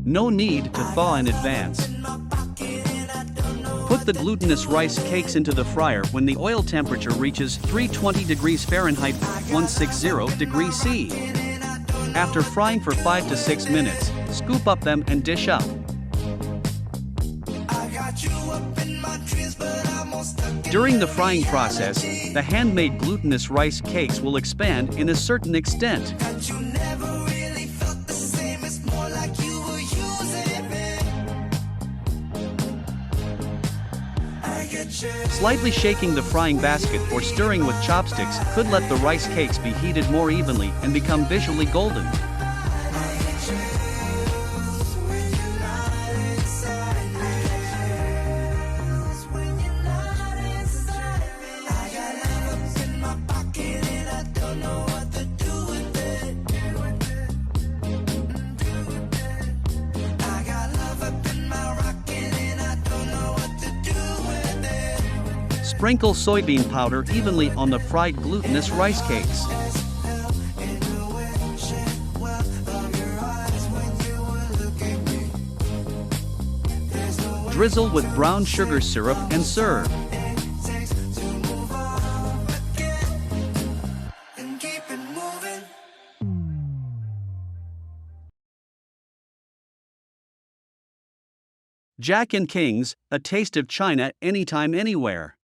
No need to thaw in advance. Put the glutinous rice cakes into the fryer when the oil temperature reaches 320 degrees Fahrenheit, 160 degrees C. After frying for 5 to 6 minutes, scoop up them and dish up. During the frying process, the handmade glutinous rice cakes will expand in a certain extent. Slightly shaking the frying basket or stirring with chopsticks could let the rice cakes be heated more evenly and become visually golden. Sprinkle soybean powder evenly on the fried glutinous rice cakes. Drizzle with brown sugar syrup and serve. Jack and King's, a taste of China anytime, anywhere.